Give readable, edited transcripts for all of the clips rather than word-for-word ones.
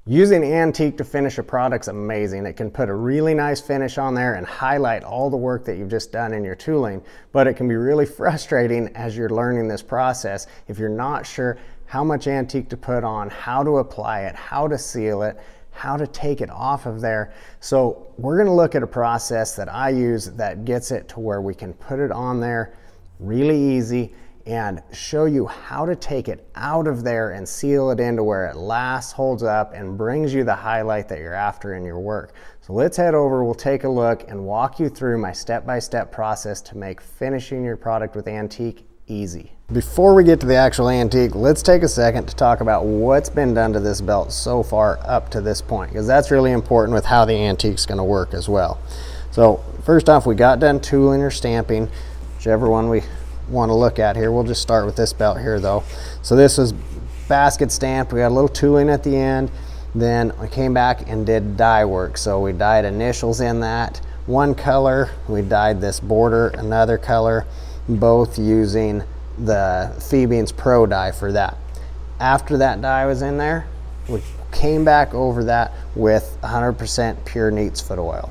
Using antique to finish a product's amazing. It can put a really nice finish on there and highlight all the work that you've just done in your tooling, but it can be really frustrating as you're learning this process if you're not sure how much antique to put on, how to apply it, how to seal it, how to take it off of there. So we're gonna look at a process that I use that gets it to where we can put it on there really easy and show you how to take it out of there and seal it into where it lasts, holds up, and brings you the highlight that you're after in your work. So let's head over, we'll take a look and walk you through my step-by-step process to make finishing your product with antique easy. Before we get to the actual antique, let's take a second to talk about what's been done to this belt so far up to this point, because that's really important with how the antique's gonna work as well. So first off, we got done tooling or stamping, whichever one we want to look at here. We'll just start with this belt here though. So this was basket stamped. We got a little tooling at the end. Then we came back and did dye work. So we dyed initials in that one color. We dyed this border another color, both using the Phoebeans Pro dye for that. After that dye was in there, we came back over that with 100% pure neatsfoot oil.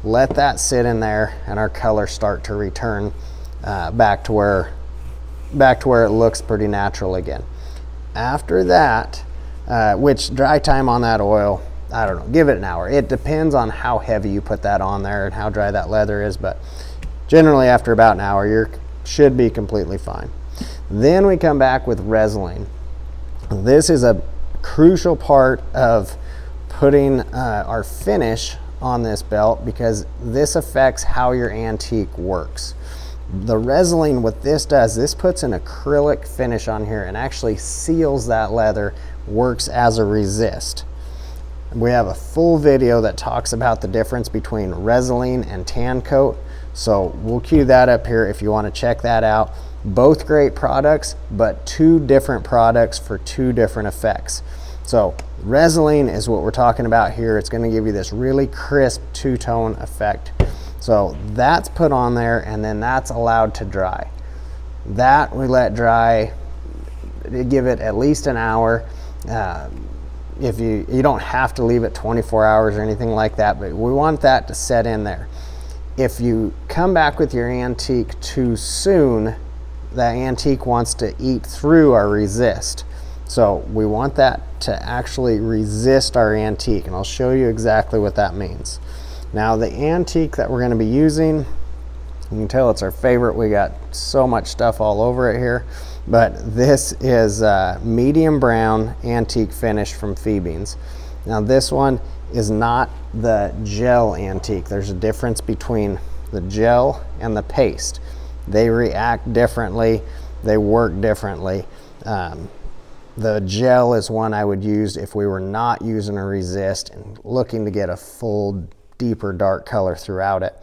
Let that sit in there and our color start to return back to where it looks pretty natural again. After that, which dry time on that oil, I don't know, give it an hour. It depends on how heavy you put that on there and how dry that leather is, but generally after about an hour, you should be completely fine. Then we come back with Resin. This is a crucial part of putting our finish on this belt because this affects how your antique works. The Resin, what this does, this puts an acrylic finish on here and actually seals that leather, works as a resist. We have a full video that talks about the difference between Resin and tan coat, so we'll cue that up here if you want to check that out. Both great products, but two different products for two different effects. So Resin is what we're talking about here. It's going to give you this really crisp two-tone effect. So that's put on there and then that's allowed to dry. That we let dry, give it at least an hour. If you don't have to leave it 24 hours or anything like that, but we want that to set in there. If you come back with your antique too soon, that antique wants to eat through our resist. So we want that to actually resist our antique, and I'll show you exactly what that means. Now the antique that we're going to be using, you can tell it's our favorite. We got so much stuff all over it here, but this is medium brown antique finish from Phoebeans. Now this one is not the gel antique. There's a difference between the gel and the paste. They react differently, they work differently. The gel is one I would use if we were not using a resist and looking to get a full deeper dark color throughout it.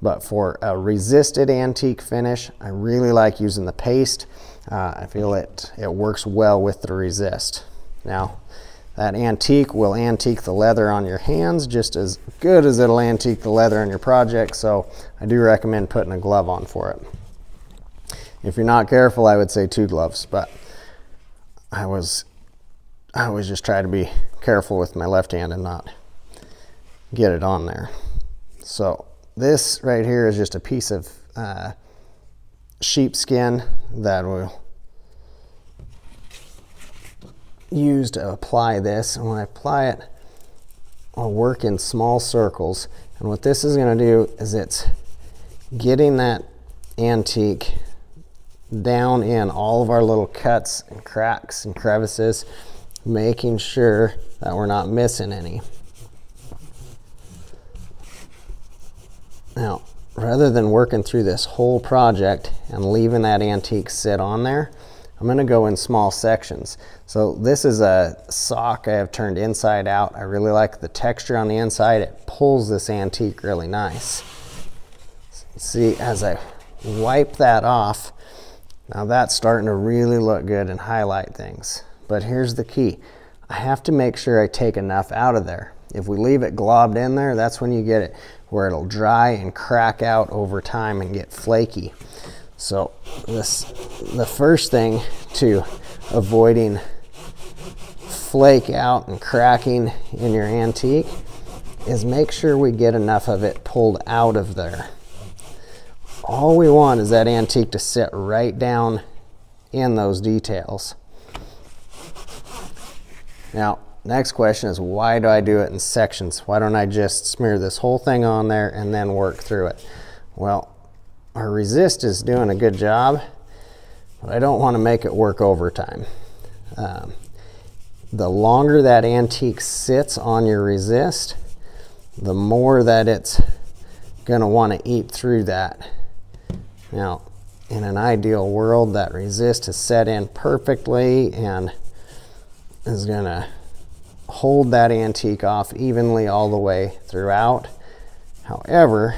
But for a resisted antique finish, I really like using the paste. I feel it works well with the resist. Now that antique will antique the leather on your hands just as good as it'll antique the leather on your project, so I do recommend putting a glove on for it. If you're not careful, I would say 2 gloves, but I always just try to be careful with my left hand and not get it on there. So this right here is just a piece of sheepskin that we'll use to apply this. And when I apply it, I'll work in small circles. And what this is going to do is it's getting that antique down in all of our little cuts and cracks and crevices, making sure that we're not missing any. Now, rather than working through this whole project and leaving that antique sit on there, I'm going to go in small sections. So this is a sock I have turned inside out. I really like the texture on the inside. It pulls this antique really nice. See, as I wipe that off, now that's starting to really look good and highlight things. But here's the key. I have to make sure I take enough out of there. If we leave it globbed in there, that's when you get it where it'll dry and crack out over time and get flaky. So the first thing to avoiding flake out and cracking in your antique is make sure we get enough of it pulled out of there. All we want is that antique to sit right down in those details. Now, next question is, why do I do it in sections? Why don't I just smear this whole thing on there and then work through it? Well, our resist is doing a good job, but I don't want to make it work overtime. The longer that antique sits on your resist, the more that it's going to want to eat through that. Now, in an ideal world, that resist is set in perfectly and is going to hold that antique off evenly all the way throughout. However,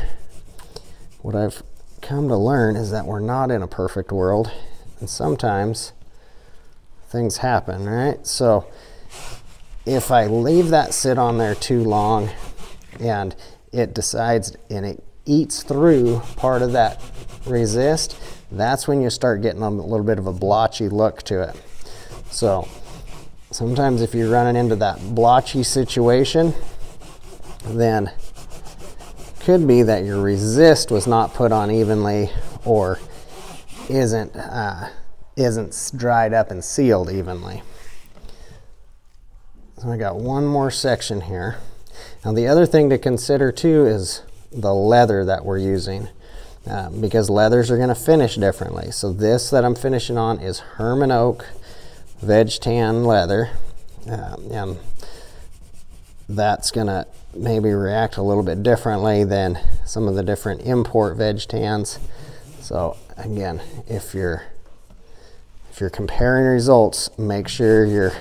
what I've come to learn is that we're not in a perfect world, and sometimes things happen, right? So if I leave that sit on there too long and it decides and it eats through part of that resist, that's when you start getting a little bit of a blotchy look to it. So sometimes if you're running into that blotchy situation, then it could be that your resist was not put on evenly or isn't dried up and sealed evenly. So I got one more section here. Now the other thing to consider too is the leather that we're using, because leathers are going to finish differently. So this that I'm finishing on is Herman Oak veg tan leather, and that's going to maybe react a little bit differently than some of the different import veg tans. So again, if you're comparing results, make sure you're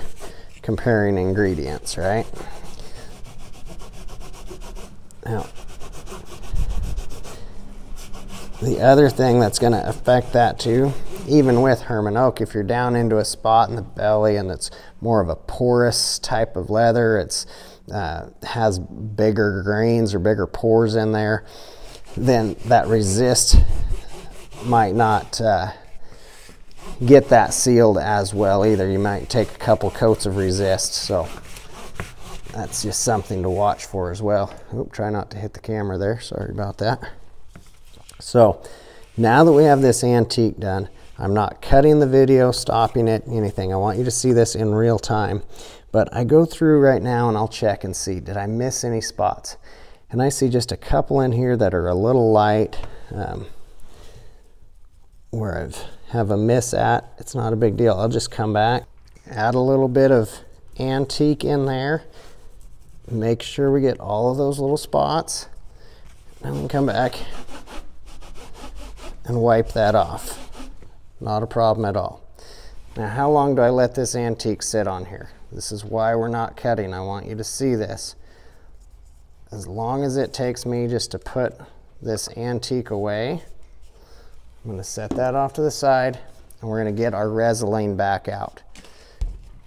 comparing ingredients, right? Now, the other thing that's going to affect that too, even with Herman Oak, if you're down into a spot in the belly and it's more of a porous type of leather, it's has bigger grains or bigger pores in there, then that resist might not get that sealed as well either. You might take a couple coats of resist, so that's just something to watch for as well. Oop, try not to hit the camera there, sorry about that. So now that we have this antique done, I'm not cutting the video, stopping it, anything. I want you to see this in real time. But I go through right now and I'll check and see, did I miss any spots? And I see just a couple in here that are a little light, where I have a miss at. It's not a big deal. I'll just come back, add a little bit of antique in there, make sure we get all of those little spots, and then come back and wipe that off. Not a problem at all. Now, how long do I let this antique sit on here? This is why we're not cutting. I want you to see this. As long as it takes me just to put this antique away, I'm going to set that off to the side, and we're going to get our Resilene back out.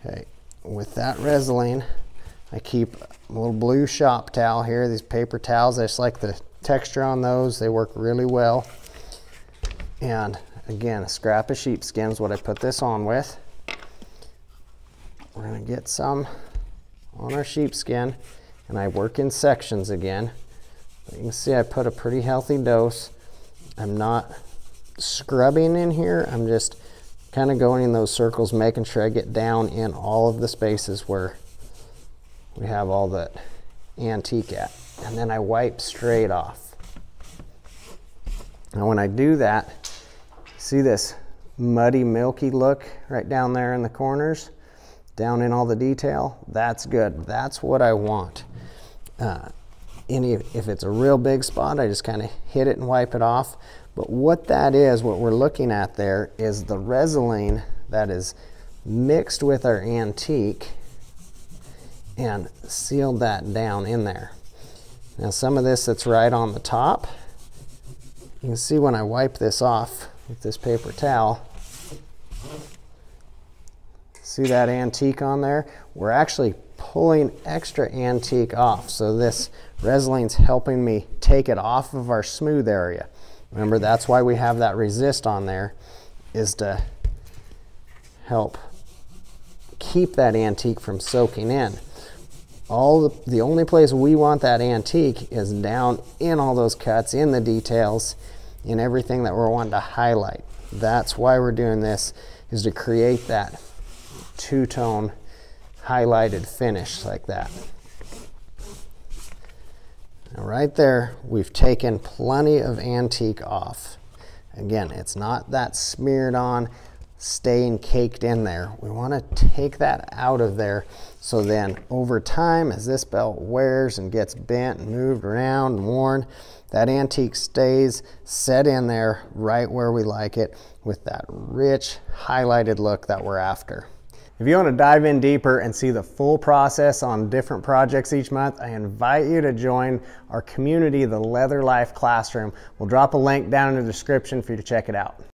Okay, with that Resilene, I keep a little blue shop towel here. These paper towels, I just like the texture on those. They work really well. And again, a scrap of sheepskin is what I put this on with. We're going to get some on our sheepskin, and I work in sections again. But you can see I put a pretty healthy dose. I'm not scrubbing in here. I'm just kind of going in those circles, making sure I get down in all of the spaces where we have all that antique at. And then I wipe straight off. Now when I do that, see this muddy, milky look right down there in the corners, down in all the detail? That's good. That's what I want. If it's a real big spot, I just kind of hit it and wipe it off. But what that is, what we're looking at there, is the Resilene that is mixed with our antique and sealed that down in there. Now some of this that's right on the top, you can see when I wipe this off with this paper towel, see that antique on there? We're actually pulling extra antique off. So this Resilene's helping me take it off of our smooth area. Remember, that's why we have that resist on there, is to help keep that antique from soaking in. The only place we want that antique is down in all those cuts, in the details, in everything that we're wanting to highlight. That's why we're doing this, is to create that two-tone highlighted finish like that. Now right there, we've taken plenty of antique off. Again, it's not that smeared on, staying caked in there. We want to take that out of there, so then over time, as this belt wears and gets bent and moved around and worn, that antique stays set in there right where we like it, with that rich highlighted look that we're after. If you want to dive in deeper and see the full process on different projects each month, I invite you to join our community, the Leather Life Classroom. We'll drop a link down in the description for you to check it out.